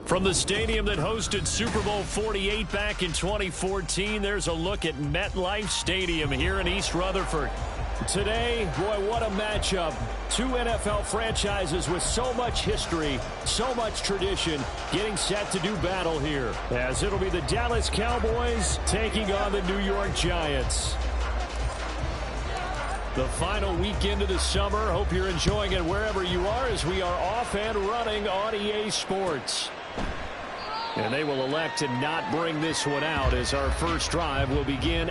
From the stadium that hosted Super Bowl 48 back in 2014, there's a look at MetLife Stadium here in East Rutherford. Today, boy, what a matchup. Two NFL franchises with so much history, so much tradition, getting set to do battle here, as it'll be the Dallas Cowboys taking on the New York Giants. The final weekend of the summer. Hope you're enjoying it wherever you are, as we are off and running on EA Sports. And they will elect to not bring this one out, as our first drive will begin.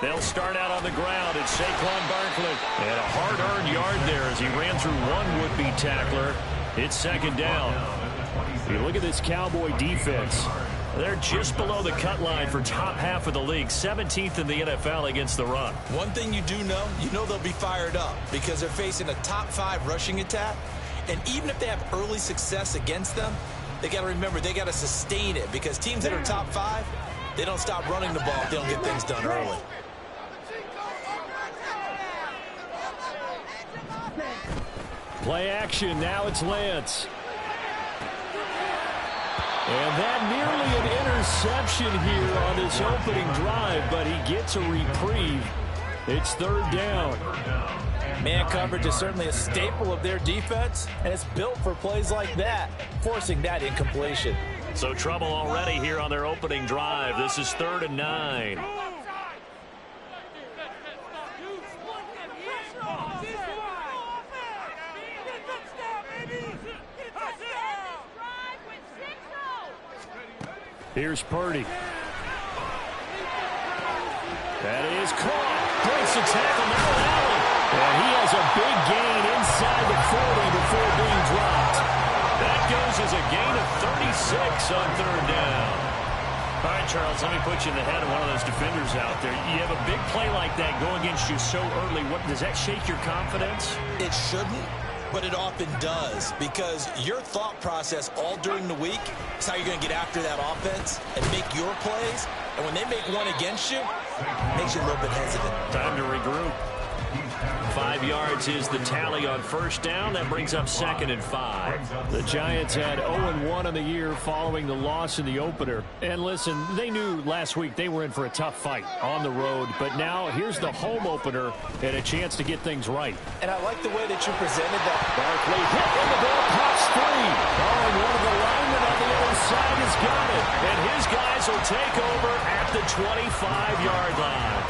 They'll start out on the ground. It's Saquon Barkley. And a hard-earned yard there as he ran through one would-be tackler. It's second down. You look at this Cowboy defense. They're just below the cut line for top half of the league, 17th in the NFL against the run. One thing you do know, they'll be fired up because they're facing a top 5 rushing attack. And even if they have early success against them, they got to remember they got to sustain it, because teams that are top 5, they don't stop running the ball if they don't get things done early. Play action. Now it's Lance. And that nearly an interception here on this opening drive, but he gets a reprieve. It's third down. Man coverage is certainly a staple of their defense, and it's built for plays like that, forcing that incompletion. So trouble already here on their opening drive. This is 3rd and 9. Here's Purdy. That is caught. Breaks the tackle. Now Allen. And he has a big gain inside the 40 before being dropped. That goes as a gain of 36 on 3rd down. All right, Charles, let me put you in the head of one of those defenders out there. You have a big play like that go against you so early. What, does that shake your confidence? It shouldn't, but it often does, because your thought process all during the week is how you're going to get after that offense and make your plays. And when they make one against you, it makes you a little bit hesitant. Time to regroup. 5 yards is the tally on first down. That brings up 2nd and 5. The Giants had 0-1 on the year following the loss in the opener. And listen, they knew last week they were in for a tough fight on the road. But now here's the home opener and a chance to get things right. And I like the way that you presented that. Barkley hit and the ball pops free. Oh, and one of the linemen on the other side has got it. And his guys will take over at the 25-yard line.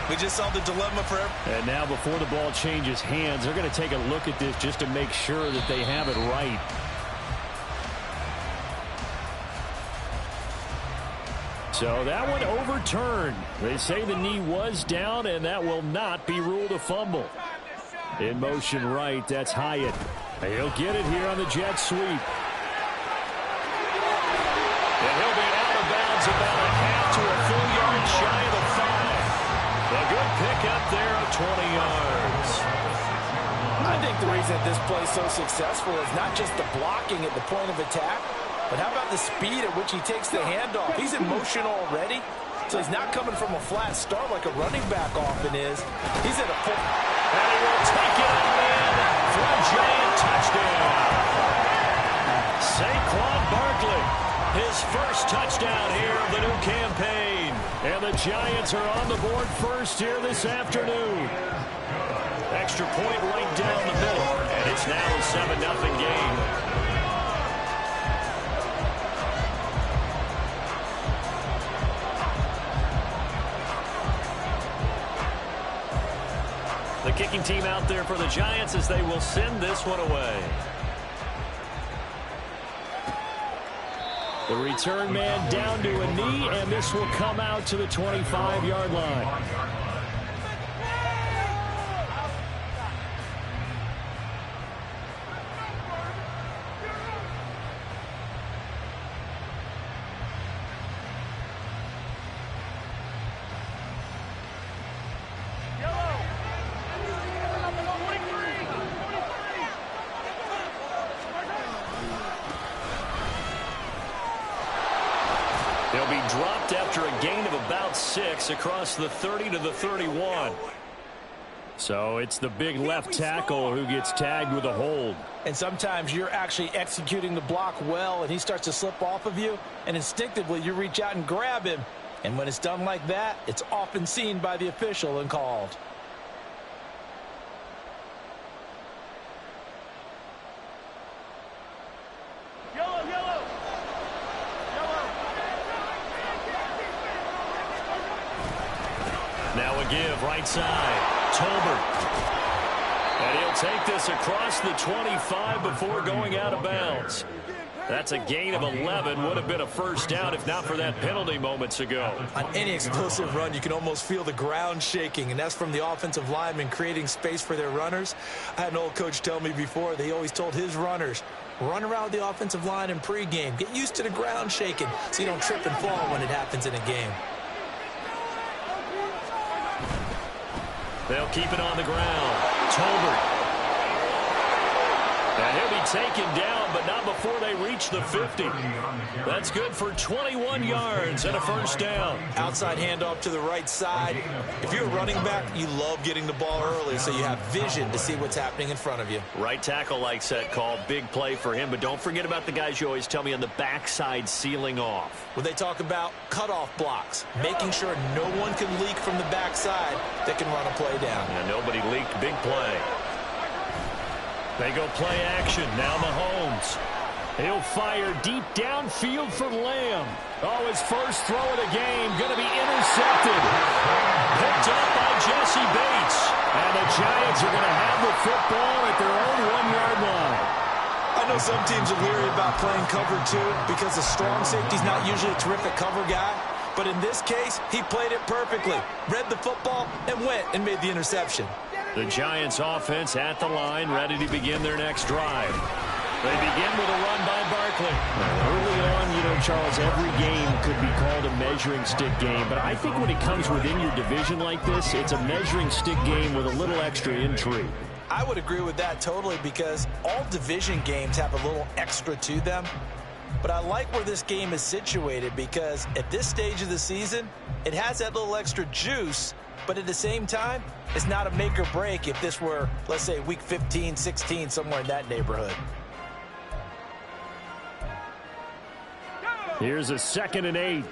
We just saw the dilemma for him. And now before the ball changes hands, they're going to take a look at this just to make sure that they have it right. So that one overturned. They say the knee was down, and that will not be ruled a fumble. In motion right, that's Hyatt. He'll get it here on the jet sweep. And he'll be out of bounds about a half to a full yard shy of the 5. A good pickup there of 20 yards. I think the reason that this play is so successful is not just the blocking at the point of attack, but how about the speed at which he takes the handoff? He's in motion already, so he's not coming from a flat start like a running back often is. He's at a full... And he will take it in for a giant touchdown. Saquon Barkley, his first touchdown here of the new campaign. And the Giants are on the board first here this afternoon. Extra point right down the middle. And it's now a 7-0 game. The kicking team out there for the Giants as they will send this one away. The return man down to a knee, and this will come out to the 25-yard line. They'll be dropped after a gain of about 6 across the 30 to the 31. So it's the big left tackle who gets tagged with a hold. And sometimes you're actually executing the block well, and he starts to slip off of you, and instinctively you reach out and grab him. And when it's done like that, it's often seen by the official and called. Now a give, right side. Tolbert. And he'll take this across the 25 before going out of bounds. That's a gain of 11. Would have been a first down if not for that penalty moments ago. On any explosive run, you can almost feel the ground shaking, and that's from the offensive linemen creating space for their runners. I had an old coach tell me before, they always told his runners, run around the offensive line in pregame. Get used to the ground shaking so you don't trip and fall when it happens in a game. They'll keep it on the ground. Tolbert. And he'll be taken down, but not before they reach the 50. That's good for 21 yards and a first down. Outside handoff to the right side. If you're a running back, you love getting the ball early so you have vision to see what's happening in front of you. Right tackle likes that call. Big play for him, but don't forget about the guys you always tell me on the backside sealing off. When they talk about cutoff blocks, making sure no one can leak from the backside that can run a play down. And nobody leaked. Big play. They go play action. Now Mahomes. He'll fire deep downfield for Lamb. Oh, his first throw of the game going to be intercepted. Picked up by Jesse Bates. And the Giants are going to have the football at their own 1-yard line. I know some teams are leery about playing cover 2 because the strong safety's not usually a terrific cover guy. But in this case, he played it perfectly. Read the football and went and made the interception. The Giants offense at the line, ready to begin their next drive. They begin with a run by Barkley. Early on, you know, Charles, every game could be called a measuring stick game. But I think when it comes within your division like this, it's a measuring stick game with a little extra intrigue. I would agree with that totally because all division games have a little extra to them. But I like where this game is situated because at this stage of the season, it has that little extra juice. But at the same time, it's not a make or break if this were, let's say, week 15, 16, somewhere in that neighborhood. Here's a 2nd and 8.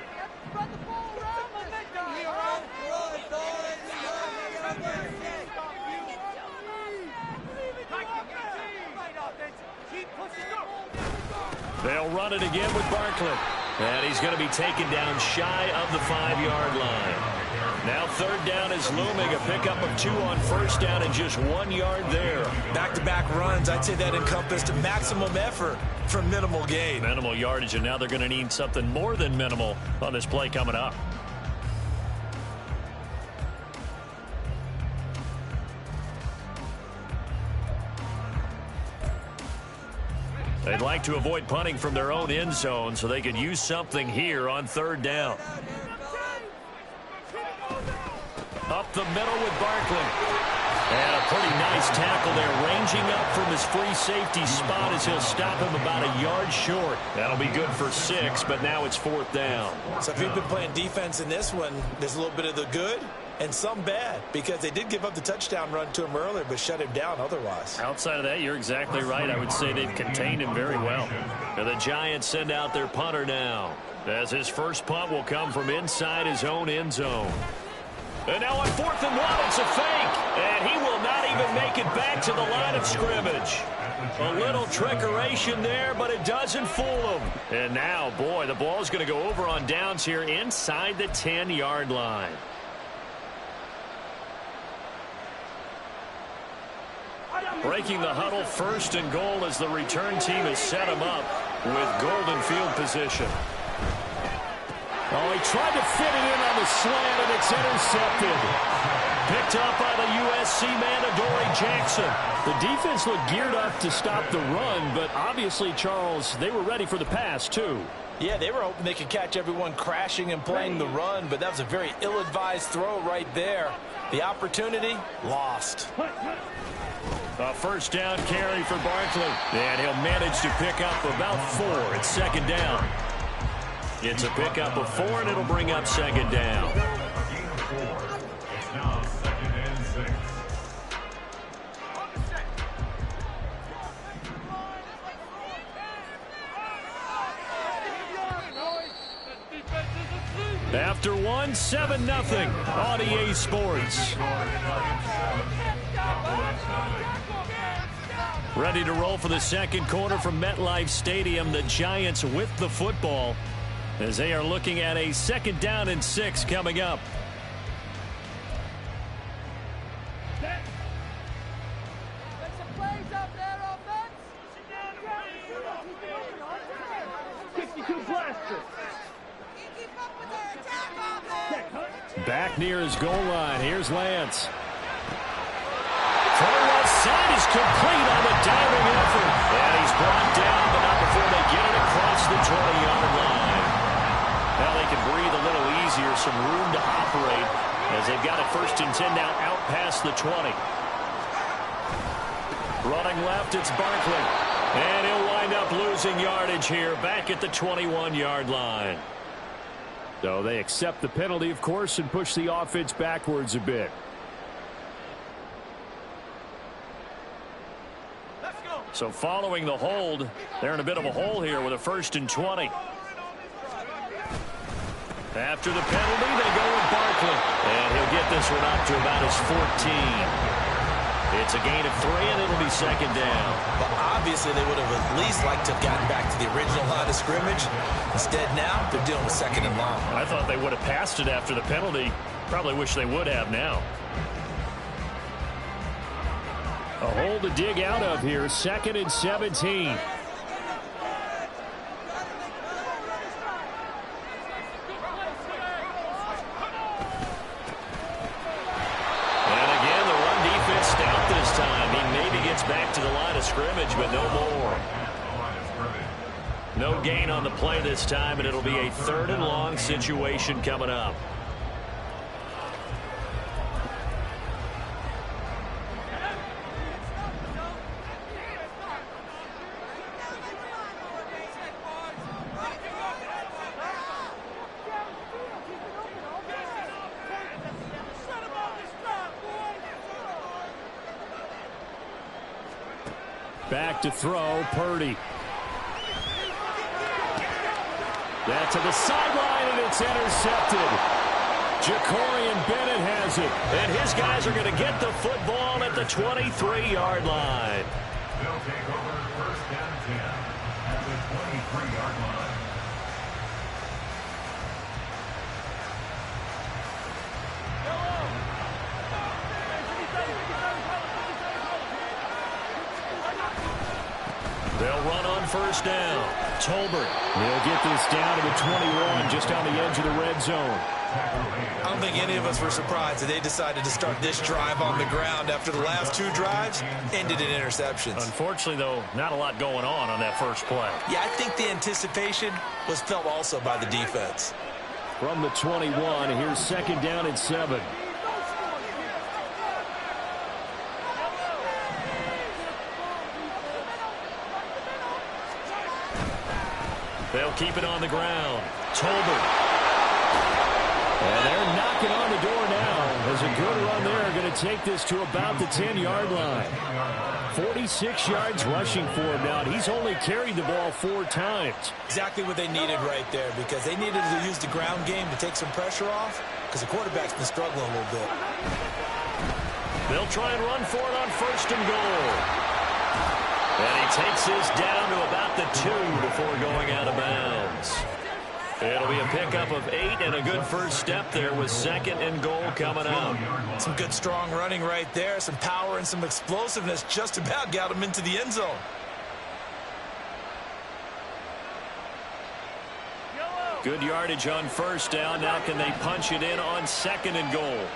They'll run it again with Barkley. And he's going to be taken down shy of the 5-yard line. Now 3rd down is looming. A pickup of 2 on 1st down and just 1 yard there. Back-to-back runs, I'd say that encompassed maximum effort for minimal gain. Minimal yardage, and now they're going to need something more than minimal on this play coming up. They'd like to avoid punting from their own end zone so they could use something here on 3rd down. Up the middle with Barkley. And a pretty nice tackle there, ranging up from his free safety spot as he'll stop him about a yard short. That'll be good for 6, but now it's 4th down. So if you've been playing defense in this one, there's a little bit of the good and some bad because they did give up the touchdown run to him earlier but shut him down otherwise. Outside of that, you're exactly right. I would say they've contained him very well. And the Giants send out their punter now. As his first punt will come from inside his own end zone. And now on 4th and 1, it's a fake. And he will not even make it back to the line of scrimmage. A little trickeration there, but it doesn't fool him. And now, boy, the ball's going to go over on downs here inside the 10-yard line. Breaking the huddle, 1st and goal as the return team has set him up with golden field position. Oh, he tried to fit it in on the slant, and it's intercepted. Picked up by the USC man, Adoree Jackson. The defense looked geared up to stop the run, but obviously, Charles, they were ready for the pass, too. Yeah, they were hoping they could catch everyone crashing and playing the run, but that was a very ill-advised throw right there. The opportunity, lost. A first down carry for Barkley. And he'll manage to pick up about 4. It's 2nd down. It's a pickup of 4, and it'll bring up 2nd down. It's now 2nd and 6. After 1, 7-0 on EA Sports. Ready to roll for the second quarter from MetLife Stadium. The Giants with the football as they are looking at a 2nd down and 6 coming up. Back near his goal line. Here's Lance. Throw left side is complete on the diving effort. And he's brought down, but not before they get it across the 20-yard line. Now they can breathe a little easier, some room to operate as they've got it 1st and 10 now out past the 20. Running left, it's Barkley. And he'll wind up losing yardage here back at the 21-yard line. So they accept the penalty, of course, and push the offense backwards a bit. So following the hold, they're in a bit of a hole here with a 1st and 20. After the penalty, they go with Barkley. And he'll get this one up to about his 14. It's a gain of 3, and it'll be 2nd down. But obviously, they would have at least liked to have gotten back to the original line of scrimmage. Instead, now, they're dealing with 2nd and long. I thought they would have passed it after the penalty. Probably wish they would have now. A hole to dig out of here, 2nd and 17. Back to the line of scrimmage, but no more. No gain on the play this time, and it'll be a 3rd and long situation coming up. Back to throw, Purdy. That's to the sideline, and it's intercepted. Jacorian Bennett has it. And his guys are going to get the football at the 23-yard line. They'll take over 1st and 10 at the 23-yard line. They'll run on 1st down. Tolbert. They'll get this down to the 21, just on the edge of the red zone. I don't think any of us were surprised that they decided to start this drive on the ground after the last 2 drives ended in interceptions. Unfortunately, though, not a lot going on that first play. Yeah, I think the anticipation was felt also by the defense. From the 21, here's 2nd down and 7. They'll keep it on the ground. Tolbert. And they're knocking on the door now as a good run there going to to take this to about the 10-yard line. 46 yards rushing for him now, and he's only carried the ball 4 times. Exactly what they needed right there, because they needed to use the ground game to take some pressure off, because the quarterback's been struggling a little bit. They'll try and run for it on 1st and goal. And he takes this down to about the 2 before going out of bounds. It'll be a pickup of 8 and a good first step there with 2nd and goal coming out. Some good strong running right there. Some power and some explosiveness just about got him into the end zone. Good yardage on 1st down. Now can they punch it in on 2nd and goal?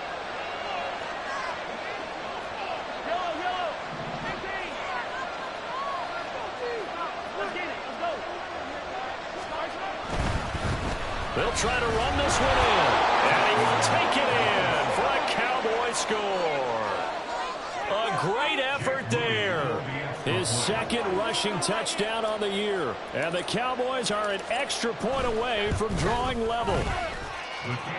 They'll try to run this one in. And he will take it in for a Cowboy score. A great effort there. His 2nd rushing touchdown on the year. And the Cowboys are an extra point away from drawing level.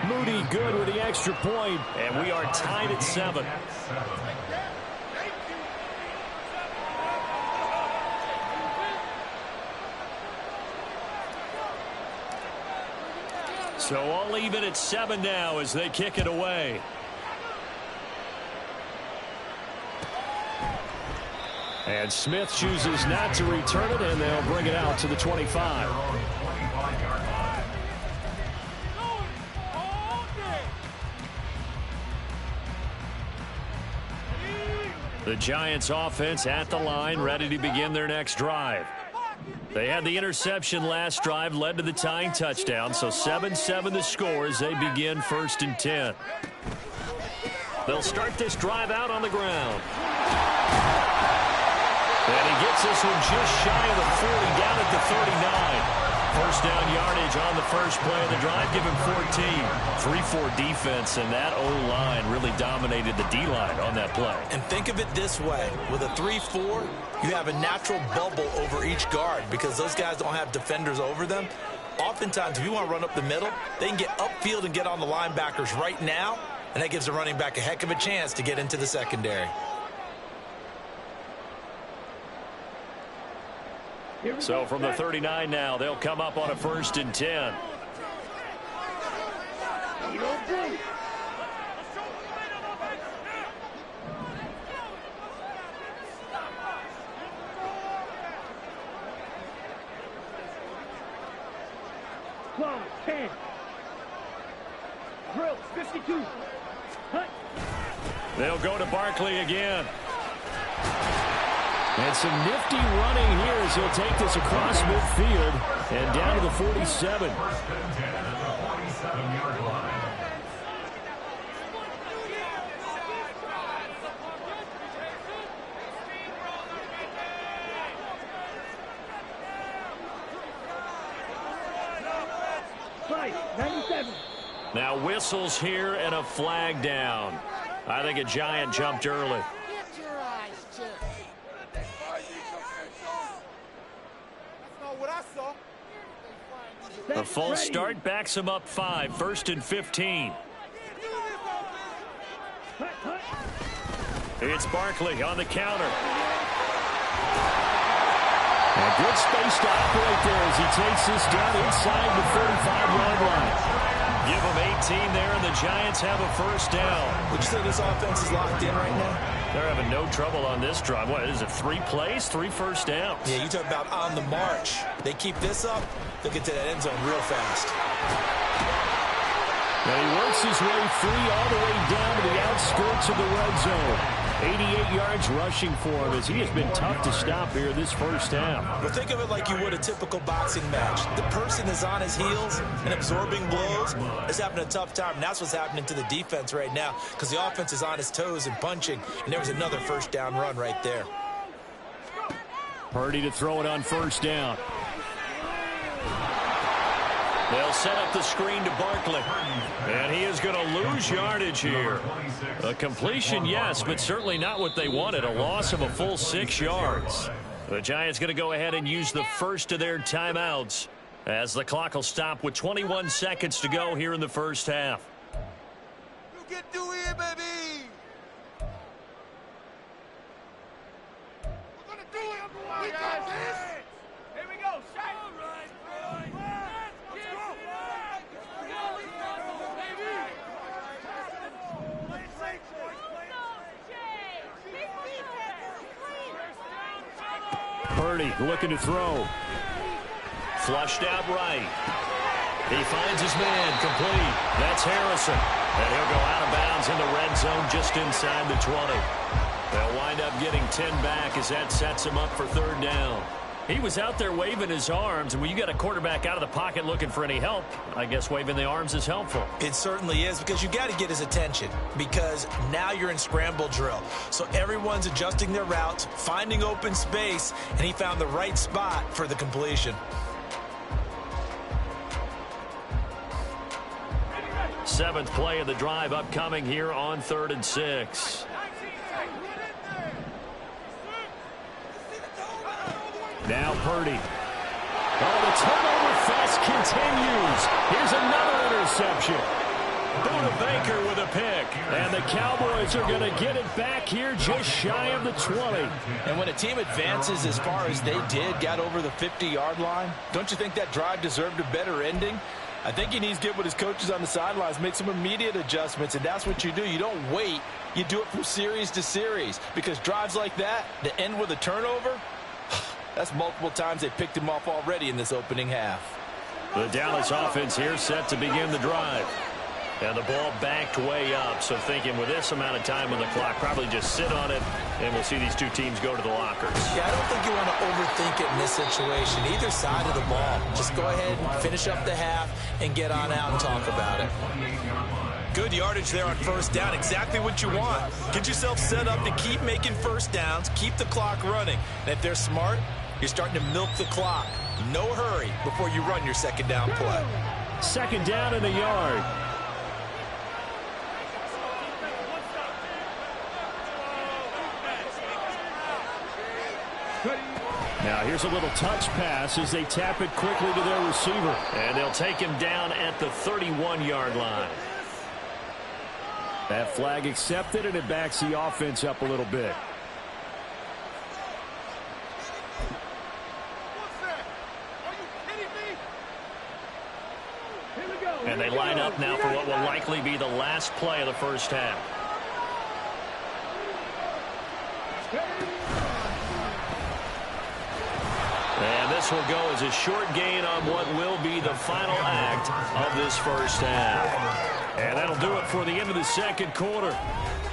Moody good with the extra point, and we are tied at 7. So all even at 7 now as they kick it away. And Smith chooses not to return it, and they'll bring it out to the 25. The Giants offense at the line, ready to begin their next drive. They had the interception last drive, led to the tying touchdown, so 7-7 the score as they begin 1st and 10. They'll start this drive out on the ground. And he gets this one just shy of the 40, down at the 39. First down yardage on the first play of the drive, give him 14. 3-4 defense, and that O-line really dominated the D-line on that play. And think of it this way. With a 3-4, you have a natural bubble over each guard because those guys don't have defenders over them. Oftentimes, if you want to run up the middle, they can get upfield and get on the linebackers right now, and that gives the running back a heck of a chance to get into the secondary. So from the 39 now, they'll come up on a 1st and 10. Drill 52. They'll go to Barkley again. And some nifty running here as he'll take this across midfield and down to the 47. Now whistles here and a flag down. I think a Giant jumped early. A false start backs him up 5. 1st and 15. It's Barkley on the counter. And good space to operate there as he takes this down inside the 35-yard line. Give them 18 there, and the Giants have a first down. Would you say this offense is locked in right now? They're having no trouble on this drive. What is it, 3 plays, 3 first downs? Yeah, you talk about on the march. They keep this up, they'll get to that end zone real fast. And he works his way free all the way down to the outskirts of the red zone. 88 yards rushing for him as he has been tough to stop here this first half. Well, think of it like you would a typical boxing match. The person is on his heels and absorbing blows is having a tough time. And that's what's happening to the defense right now because the offense is on his toes and punching. And there was another first down run right there. Purdy to throw it on first down. They'll set up the screen to Barkley. And he is going to lose yardage here. A completion, yes, but certainly not what they wanted. A loss of a full 6 yards. The Giants going to go ahead and use the first of their timeouts as the clock will stop with 21 seconds to go here in the first half. You can do it, baby. Purdy looking to throw. Flushed out right. He finds his man complete. That's Harrison. And he'll go out of bounds in the red zone just inside the 20. They'll wind up getting 10 back as that sets him up for third down. He was out there waving his arms, and when you got a quarterback out of the pocket looking for any help, I guess waving the arms is helpful. It certainly is, because you got to get his attention, because now you're in scramble drill. So everyone's adjusting their routes, finding open space, and he found the right spot for the completion. Seventh play of the drive upcoming here on 3rd and 6. Now Purdy. Oh, the turnover fest continues. Here's another interception. Buda Baker with a pick. And the Cowboys are going to get it back here just shy of the 20. And when a team advances as far as they did, got over the 50-yard line, don't you think that drive deserved a better ending? I think he needs to get with his coaches on the sidelines, make some immediate adjustments, and that's what you do. You don't wait. You do it from series to series, because drives like that, to end with a turnover, that's multiple times they picked him off already in this opening half. The Dallas offense here set to begin the drive. And the ball backed way up, so thinking with this amount of time on the clock, probably just sit on it, and we'll see these two teams go to the lockers. Yeah, I don't think you want to overthink it in this situation. Either side of the ball. Just go ahead and finish up the half and get on out and talk about it. Good yardage there on first down. Exactly what you want. Get yourself set up to keep making first downs, keep the clock running. And if they're smart, you're starting to milk the clock. No hurry before you run your second down play. Second down in a yard. Now here's a little touch pass as they tap it quickly to their receiver. And they'll take him down at the 31-yard line. That flag accepted, and it backs the offense up a little bit. And they line up now for what will likely be the last play of the first half. And this will go as a short gain on what will be the final act of this first half. And that'll do it for the end of the second quarter.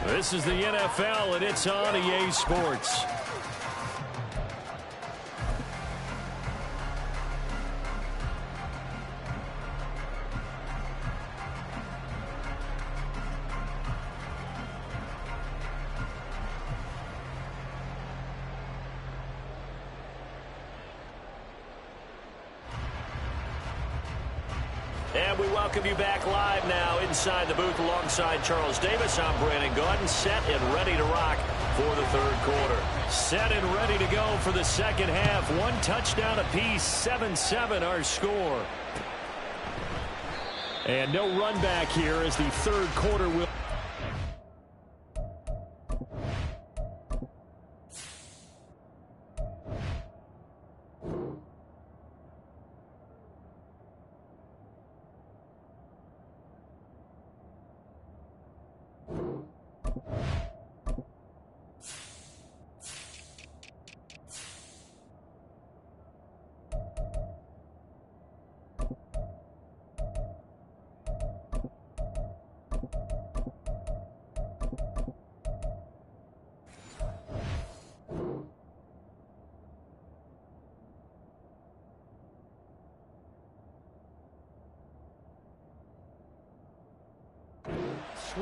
This is the NFL, and it's on EA Sports. And we welcome you back live now inside the booth alongside Charles Davis. I'm Brandon Gaudin, set and ready to rock for the third quarter. Set and ready to go for the second half. One touchdown apiece, 7-7 our score. And no run back here as the third quarter will...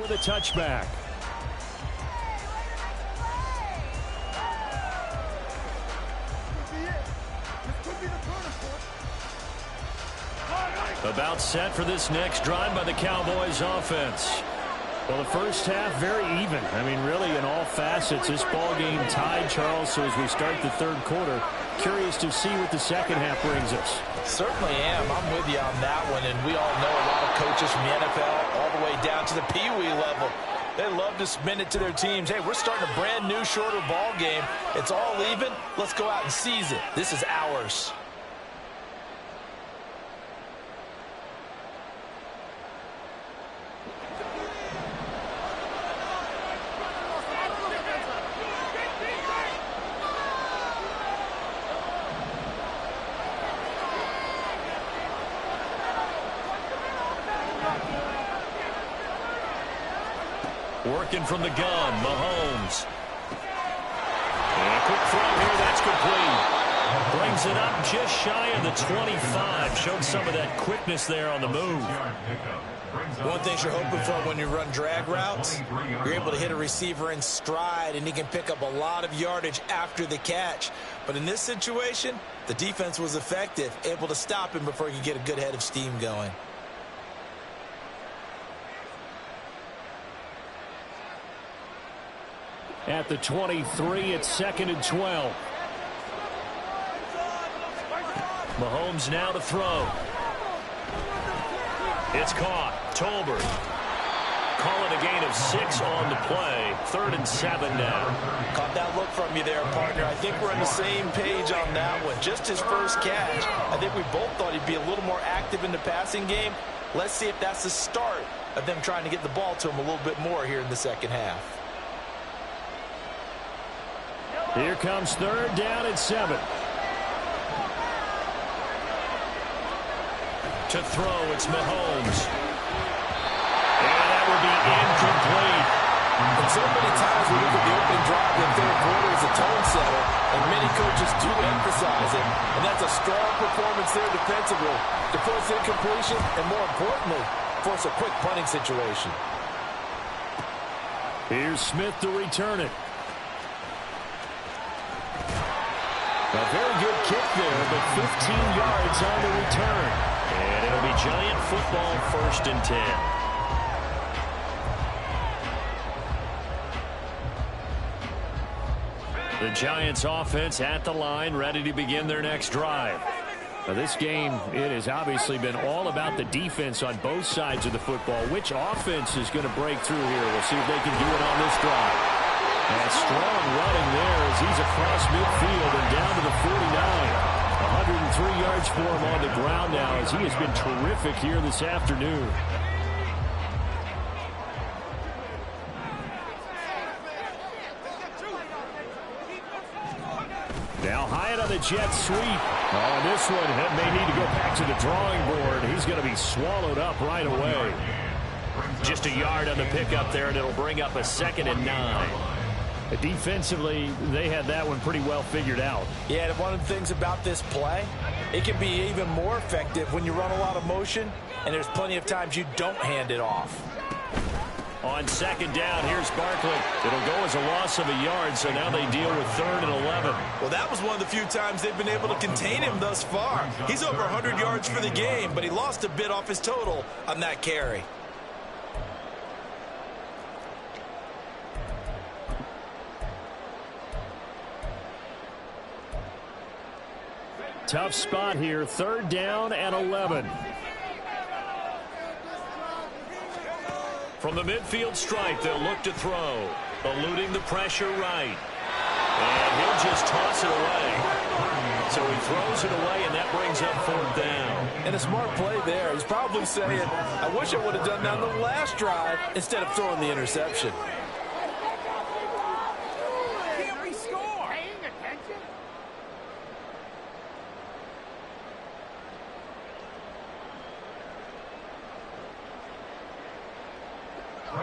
with a touchback. About set for this next drive by the Cowboys offense. Well, the first half very even. I mean, really in all facets, this ball game tied, Charles. So as we start the third quarter, curious to see what the second half brings us. Certainly am. I'm with you on that one. And we all know a lot of coaches from the NFL all the way down to the Pee-wee level. They love to spin it to their teams. Hey, we're starting a brand new, shorter ball game. It's all even. Let's go out and seize it. This is ours. Working from the gun, Mahomes. And a quick throw here, that's complete. Brings it up just shy of the 25. Showed some of that quickness there on the move. One thing you're hoping for when you run drag routes, you're able to hit a receiver in stride, and he can pick up a lot of yardage after the catch. But in this situation, the defense was effective, able to stop him before he could get a good head of steam going. At the 23, it's 2nd and 12. Mahomes now to throw. It's caught. Tolbert. Call it a gain of 6 on the play. 3rd and 7 now. Caught that look from you there, partner. I think we're on the same page on that one. Just his first catch. I think we both thought he'd be a little more active in the passing game. Let's see if that's the start of them trying to get the ball to him a little bit more here in the second half. Here comes 3rd down and 7. To throw, it's Mahomes. And that will be incomplete. And so many times we look at the opening drive in the third quarter as a tone setter, and many coaches do emphasize it. And that's a strong performance there defensively to force incompletion and, more importantly, force a quick punting situation. Here's Smith to return it. A very good kick there, but 15 yards on the return. And it'll be Giant football, 1st and 10. The Giants offense at the line, ready to begin their next drive. Now this game, it has obviously been all about the defense on both sides of the football. Which offense is going to break through here? We'll see if they can do it on this drive. And strong running there as he's across midfield and down to the 49. 103 yards for him on the ground now as he has been terrific here this afternoon. Now Hyatt on the jet sweep. Oh, this one may need to go back to the drawing board. He's going to be swallowed up right away. Just a yard on the pickup there, and it'll bring up a 2nd and 9. Defensively, they had that one pretty well figured out. Yeah, and one of the things about this play, it can be even more effective when you run a lot of motion, and there's plenty of times you don't hand it off. On 2nd down, here's Barkley. It'll go as a loss of a yard, so now they deal with 3rd and 11. Well, that was one of the few times they've been able to contain him thus far. He's over 100 yards for the game, but he lost a bit off his total on that carry. Tough spot here, 3rd down and 11. From the midfield stripe, they'll look to throw. Eluding the pressure right. And he'll just toss it away. So he throws it away, and that brings up 4th down. And a smart play there. He's probably saying, I wish I would have done that on the last drive instead of throwing the interception.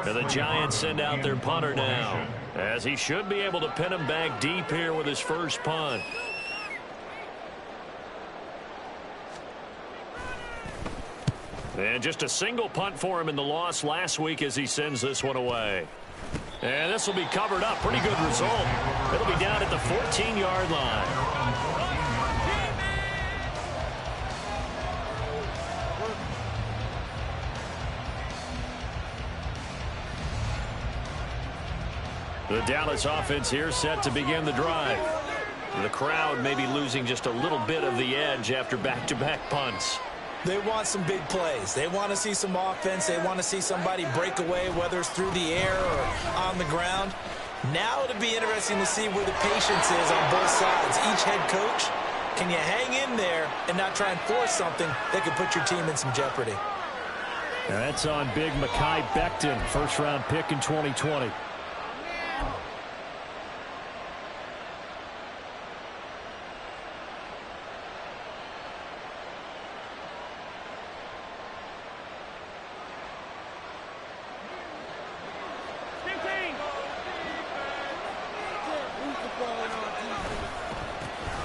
And the Giants send out their punter now, as he should be able to pin him back deep here with his first punt. And just a single punt for him in the loss last week as he sends this one away. And this will be covered up. Pretty good result. It'll be down at the 14-yard line. The Dallas offense here set to begin the drive. The crowd may be losing just a little bit of the edge after back-to-back punts. They want some big plays. They want to see some offense. They want to see somebody break away, whether it's through the air or on the ground. Now it'll be interesting to see where the patience is on both sides. Each head coach, can you hang in there and not try and force something that could put your team in some jeopardy? Now that's on big Mekhi Becton, first-round pick in 2020.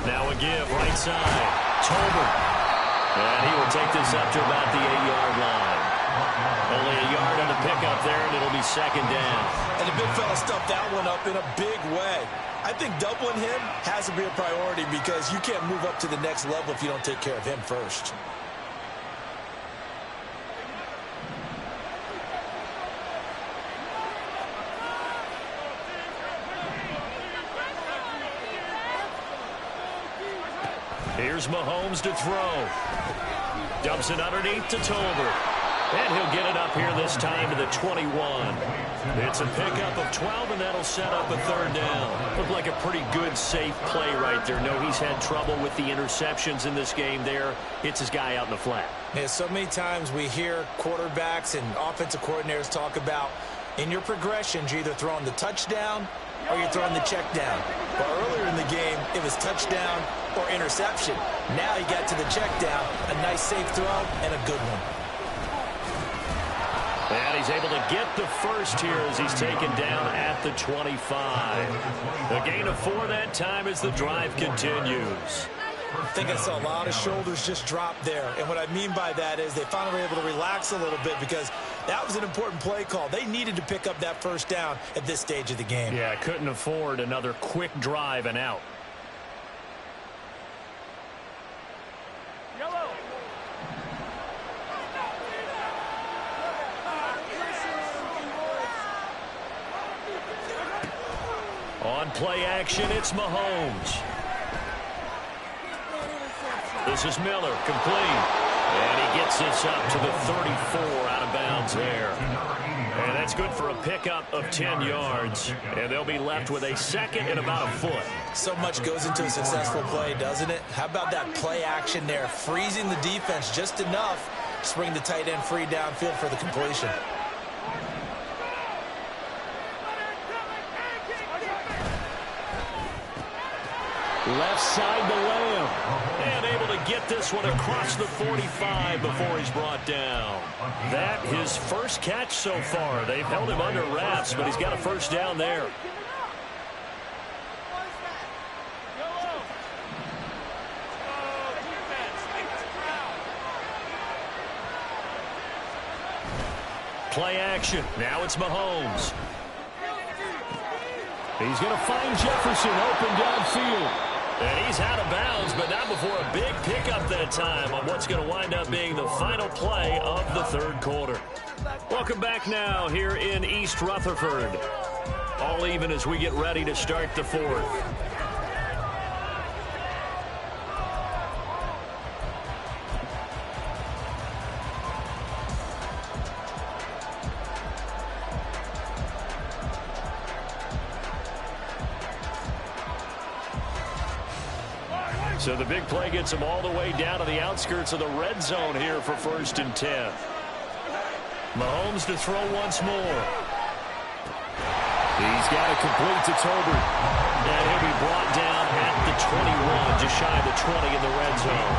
Now a give, right side. Tolbert. And he will take this up to about the 8-yard line. Only a yard on the pickup there, and it'll be second down. And the big fella stuffed that one up in a big way. I think doubling him has to be a priority because you can't move up to the next level if you don't take care of him first. Here's Mahomes to throw. Dumps it underneath to Tolbert. And he'll get it up here this time to the 21. It's a pickup of 12, and that'll set up a third down. Looked like a pretty good, safe play right there. No, he's had trouble with the interceptions in this game there. Hits his guy out in the flat. Yeah, so many times we hear quarterbacks and offensive coordinators talk about in your progressions, you're either throwing the touchdown or you're throwing the check down. But earlier in the game, it was touchdown or interception. Now you got to the check down, a nice safe throw, and a good one. And he's able to get the first here as he's taken down at the 25. A gain of 4 that time as the drive continues. I think I saw a lot of shoulders just drop there. And what I mean by that is they finally were able to relax a little bit because that was an important play call. They needed to pick up that first down at this stage of the game. Yeah, couldn't afford another quick drive and out. On play action, it's Mahomes. This is Miller, complete. And he gets this up to the 34 out of bounds there. And that's good for a pickup of 10 yards. And they'll be left with a second and about a foot. So much goes into a successful play, doesn't it? How about that play action there? Freezing the defense just enough to bring the tight end free downfield for the completion. Left side to Lamb. And able to get this one across the 45 before he's brought down. That his first catch so far. They've held him under wraps, but he's got a first down there. Play action. Now it's Mahomes. He's going to find Jefferson open downfield. And he's out of bounds, but not before a big pickup that time on what's going to wind up being the final play of the third quarter. Welcome back now here in East Rutherford. All even as we get ready to start the fourth. So the big play gets him all the way down to the outskirts of the red zone here for 1st and 10. Mahomes to throw once more. He's got it complete to Tolbert. And he'll be brought down at the 21, just shy of the 20 in the red zone.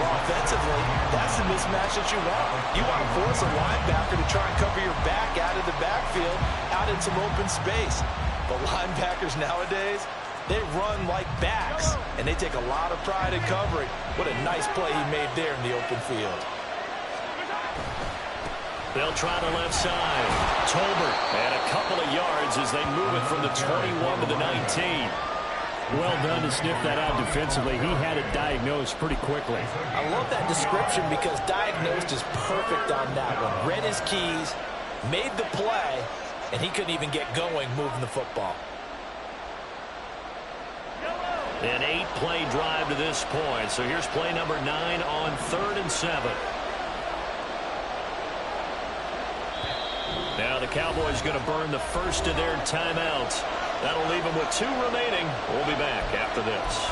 Well, offensively, that's the mismatch that you want. You want to force a linebacker to try and cover your back out of the backfield, out in some open space. But linebackers nowadays, they run like backs, and they take a lot of pride in covering. What a nice play he made there in the open field. They'll try the left side. Tolbert, and a couple of yards as they move it from the 21 to the 19. Well done to sniff that out defensively. He had it diagnosed pretty quickly. I love that description because diagnosed is perfect on that one. Read his keys, made the play, and he couldn't even get going moving the football. An 8-play drive to this point. So here's play number 9 on 3rd and 7. Now the Cowboys going to burn the first of their timeouts. That'll leave them with 2 remaining. We'll be back after this.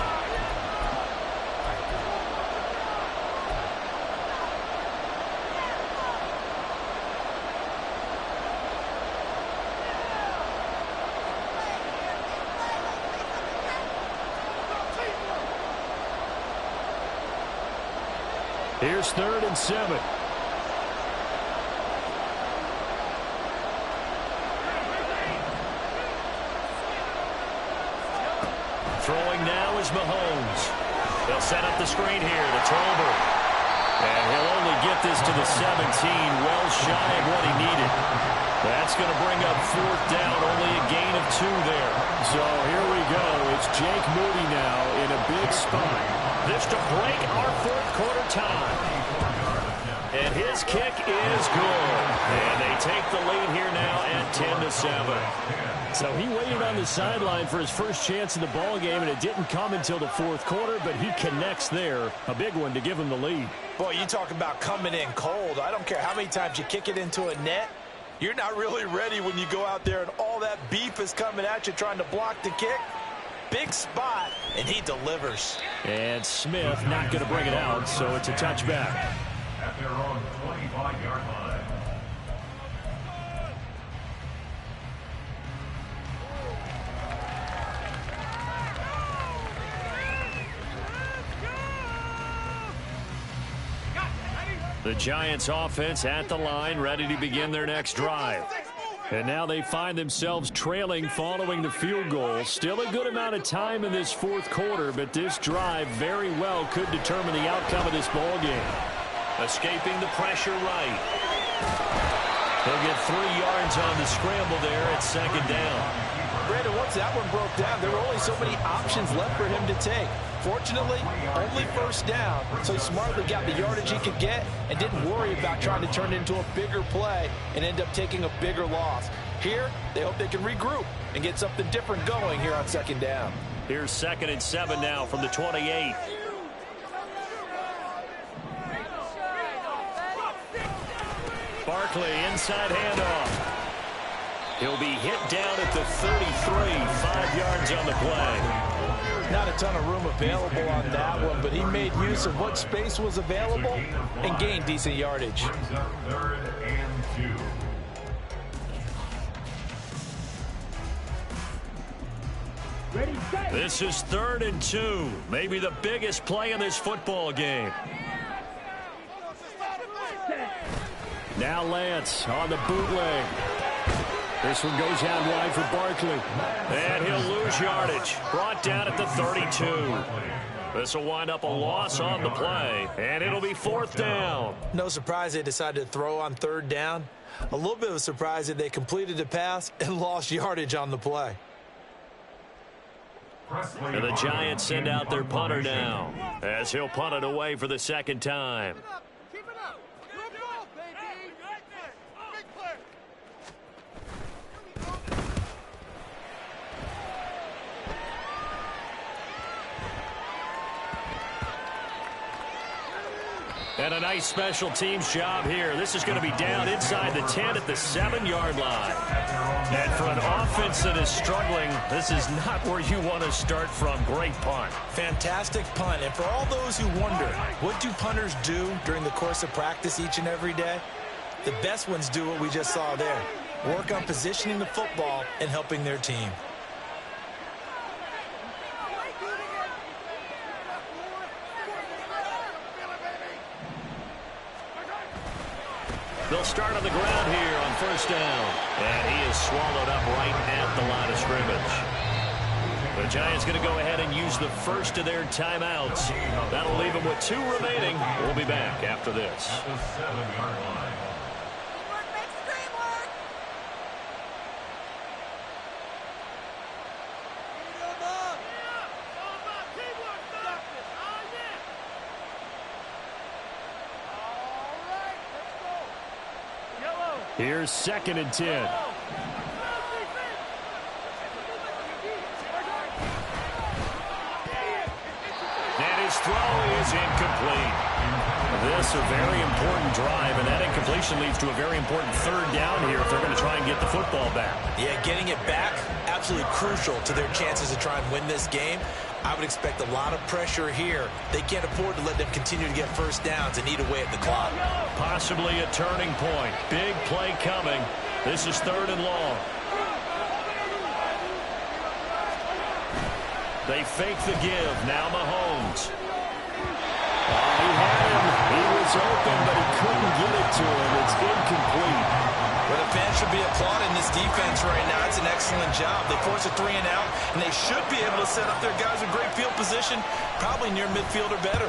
Here's 3rd and 7. Throwing now is Mahomes. They'll set up the screen here to Tolbert. And he'll only get this to the 17, well shy of what he needed. That's going to bring up fourth down, only a gain of 2 there. So here we go. It's Jake Moody now in a big spot. This to break our fourth quarter time. And his kick is good. And they take the lead here now at 10-7. So he waited on the sideline for his first chance in the ball game, and it didn't come until the fourth quarter, but he connects there. A big one to give him the lead. Boy, you talk about coming in cold. I don't care how many times you kick it into a net. You're not really ready when you go out there and all that beef is coming at you trying to block the kick. Big spot, and he delivers. And Smith not going to bring it out, so it's a touchback. At their own 25-yard line. The Giants offense at the line, ready to begin their next drive. And now they find themselves trailing following the field goal. Still a good amount of time in this fourth quarter, but this drive very well could determine the outcome of this ball game. Escaping the pressure right. He'll get 3 yards on the scramble there at second down. Brandon, once that one broke down, there were only so many options left for him to take. Fortunately, only first down, so he smartly got the yardage he could get and didn't worry about trying to turn it into a bigger play and end up taking a bigger loss. Here, they hope they can regroup and get something different going here on second down. Here's 2nd and 7 now from the 28. Barkley, inside handoff. He'll be hit down at the 33, 5 yards on the play. Not a ton of room available on that one, but he made use of what space was available and gained decent yardage. Brings up 3rd and 2. This is 3rd and 2. Maybe the biggest play in this football game. Now Lance on the bootleg. This one goes out wide for Barkley. And he'll lose yardage. Brought down at the 32. This will wind up a loss on the play. And it'll be 4th down. No surprise they decided to throw on 3rd down. A little bit of a surprise that they completed the pass and lost yardage on the play. And the Giants send out their punter now, as he'll punt it away for the 2nd time. And a nice special teams job here. This is going to be down inside the 10 at the 7-yard line. And for an offense that is struggling, this is not where you want to start from. Great punt. Fantastic punt. And for all those who wonder, what do punters do during the course of practice each and every day? The best ones do what we just saw there. Work on positioning the football and helping their team. They'll start on the ground here on 1st down. And he is swallowed up right at the line of scrimmage. The Giants going to go ahead and use the first of their timeouts. That'll leave them with 2 remaining. We'll be back after this. At the 7-yard line. Here's 2nd and 10. And his throw is incomplete. This a very important drive, and that incompletion leads to a very important 3rd down here if they're going to try and get the football back. Yeah, getting it back, absolutely crucial to their chances to try and win this game. I would expect a lot of pressure here. They can't afford to let them continue to get first downs and eat away at the clock. Possibly a turning point. Big play coming. This is 3rd and long. They fake the give. Now Mahomes. He had him. He was open, but he couldn't get it to him. It's incomplete. Well, the fans should be applauding this defense right now. It's an excellent job. They force a 3 and out, and they should be able to set up their guys in great field position, probably near midfield or better.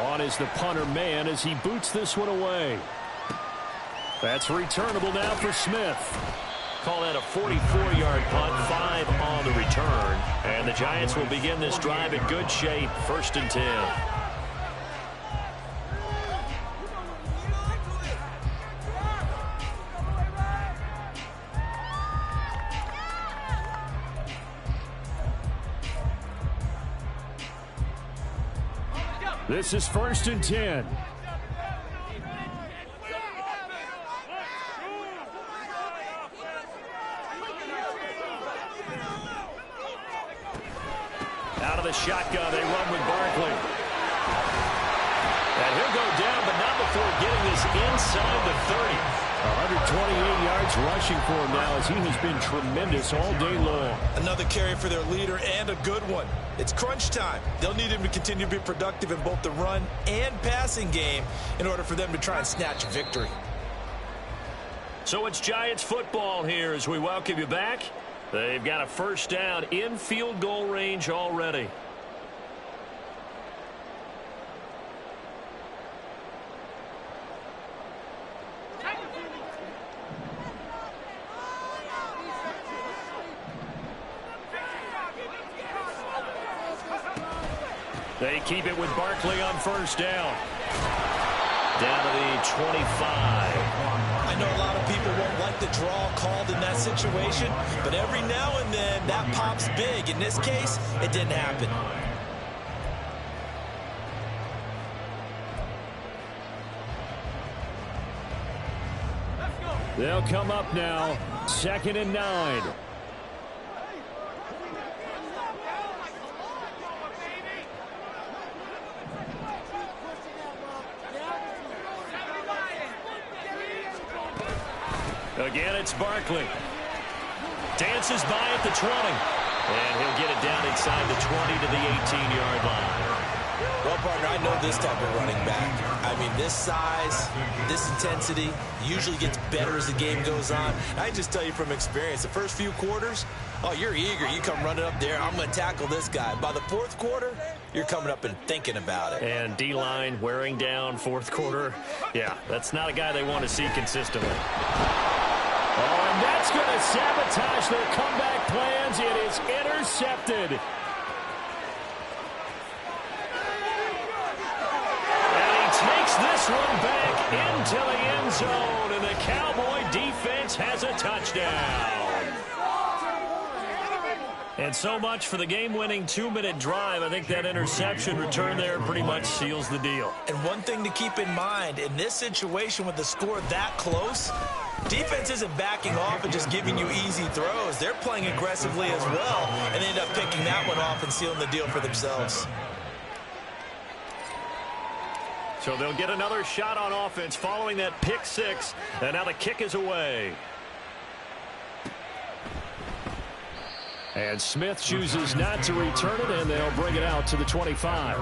On is the punter man as he boots this one away. That's returnable now for Smith. Call that a 44-yard punt, 5 on the return. And the Giants will begin this drive in good shape, 1st and 10. This is 1st and 10. Out of the shotgun, they run with Barkley. And he'll go down, but not before getting this inside the 30. 128 yards rushing for him now as he has been tremendous all day long. Another carry for their leader and a good one. It's crunch time. They'll need him to continue to be productive in both the run and passing game in order for them to try and snatch a victory. So it's Giants football here as we welcome you back. They've got a 1st down in field goal range already. They keep it with Barkley on 1st down. Down to the 25. I know a lot of people won't like the draw called in that situation, but every now and then that pops big. In this case, it didn't happen. They'll come up now, 2nd and 9. Again, it's Barkley. Dances by at the 20. And he'll get it down inside the 20 to the 18-yard line. Well, partner, I know this type of running back. I mean, this size, this intensity usually gets better as the game goes on. I just tell you from experience, the first few quarters, oh, you're eager. You come running up there, I'm going to tackle this guy. By the 4th quarter, you're coming up and thinking about it. And D-line wearing down 4th quarter. Yeah, that's not a guy they want to see consistently. Oh, and that's going to sabotage their comeback plans. It is intercepted. And he takes this one back into the end zone, and the Cowboy defense has a touchdown. And so much for the game-winning 2-minute drive. I think that interception return there pretty much seals the deal. And one thing to keep in mind, in this situation with the score that close, defense isn't backing off and just giving you easy throws. They're playing aggressively as well, and they end up picking that one off and sealing the deal for themselves. So they'll get another shot on offense following that pick 6, and now the kick is away. And Smith chooses not to return it, and they'll bring it out to the 25.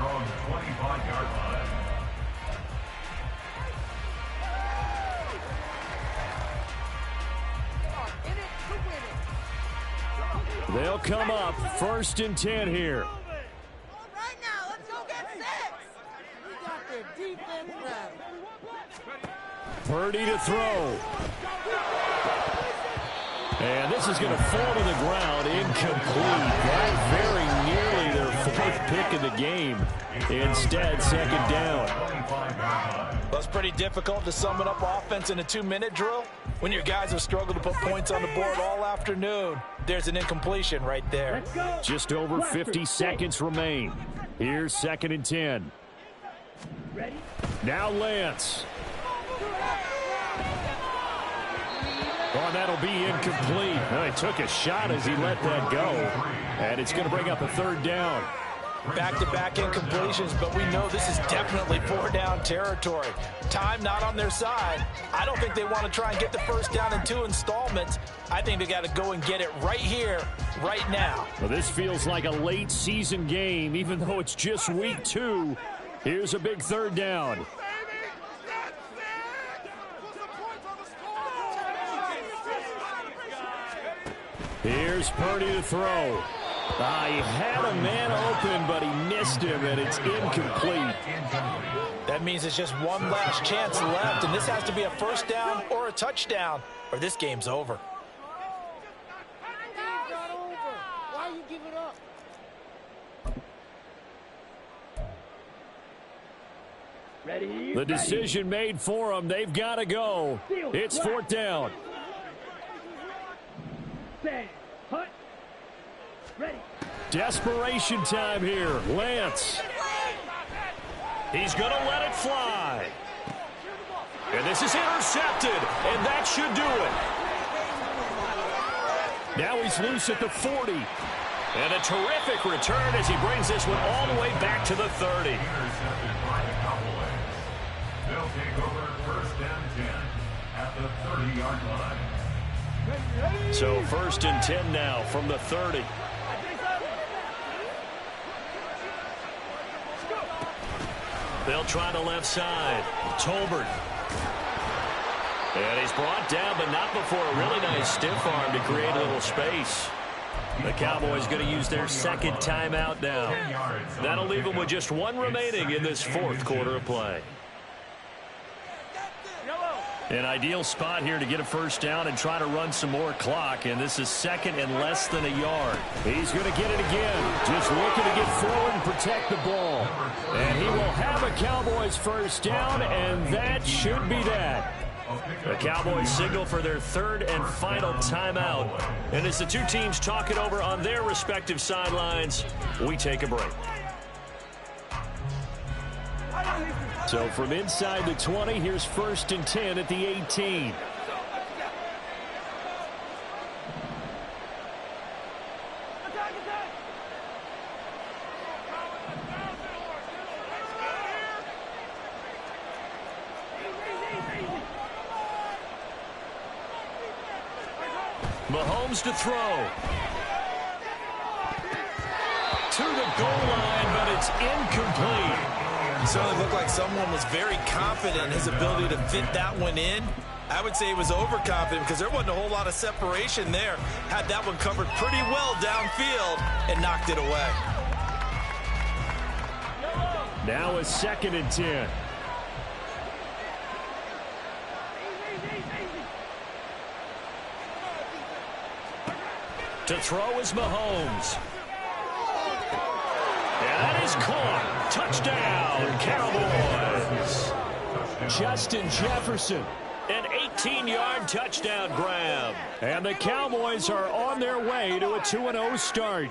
They'll come up 1st and 10 here. Right now, let's go get 6. We got the defense ready. Purdy to throw. And this is going to fall to the ground incomplete. That very nearly their 4th pick of the game. Instead, 2nd down. Well, it's pretty difficult to sum it up offense in a 2-minute drill when your guys have struggled to put points on the board all afternoon. There's an incompletion right there. Just over 50 seconds remain. Here's 2nd and 10. Now Lance. Oh, that'll be incomplete. Well, he took a shot as he let that go. And it's going to bring up a 3rd down. Back-to-back incompletions, but we know this is definitely 4-down territory. Time not on their side. I don't think they want to try and get the 1st down in 2 installments. I think they got to go and get it right here, right now. Well, this feels like a late season game, even though it's just week 2. Here's a big 3rd down. Here's Purdy to throw. He had a man open, but he missed him, and it's incomplete. That means it's just one last chance left, and this has to be a first down or a touchdown, or this game's over. Why you give it up? The decision made for them. They've got to go. It's fourth down. Desperation time here. Lance. He's going to let it fly. And this is intercepted, and that should do it. Now he's loose at the 40. And a terrific return as he brings this one all the way back to the 30. They'll take over first and 10 at the 30-yard line. So first and 10 now from the 30. They'll try the left side. Tolbert. And he's brought down, but not before a really nice stiff arm to create a little space. The Cowboys going to use their second timeout now. That'll leave them with just one remaining in this fourth quarter of play. An ideal spot here to get a first down and try to run some more clock, and this is second and less than a yard. He's going to get it again, just looking to get forward and protect the ball. And he will have a Cowboys first down, and that should be that. The Cowboys signal for their third and final timeout. And as the two teams talk it over on their respective sidelines, we take a break. So from inside the 20, here's first and 10 at the 18. Mahomes to throw. To the goal line, but it's incomplete. It certainly looked like someone was very confident in his ability to fit that one in. I would say he was overconfident because there wasn't a whole lot of separation there. Had that one covered pretty well downfield and knocked it away. Now a second and 10. To throw is Mahomes. And that is caught. Touchdown, Cowboys. Justin Jefferson. An 18-yard touchdown grab. And the Cowboys are on their way to a 2-0 start.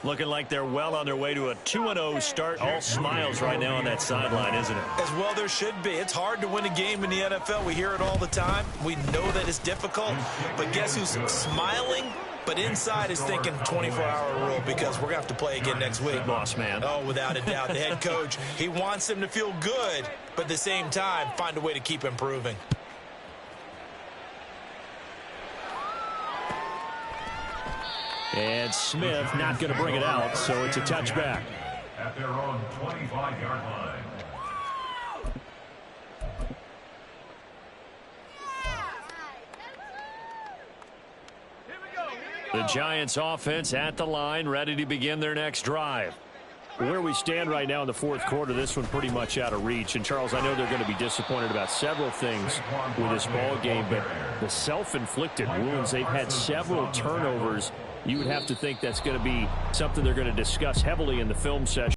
Looking like they're well on their way to a 2-0 start. All smiles right now on that sideline, isn't it? As well there should be. It's hard to win a game in the NFL. We hear it all the time. We know that it's difficult. But guess who's smiling? But inside is thinking 24-hour rule because we're going to have to play again next week. Boss man. Oh, without a doubt. The head coach, he wants them to feel good, but at the same time, find a way to keep improving. And Smith not going to bring it out, so it's a touchback. At their own 25-yard line. The Giants offense at the line, ready to begin their next drive. Where we stand right now in the fourth quarter, this one pretty much out of reach. And, Charles, I know they're going to be disappointed about several things with this ball game, but the self-inflicted wounds, they've had several turnovers. You would have to think that's going to be something they're going to discuss heavily in the film session.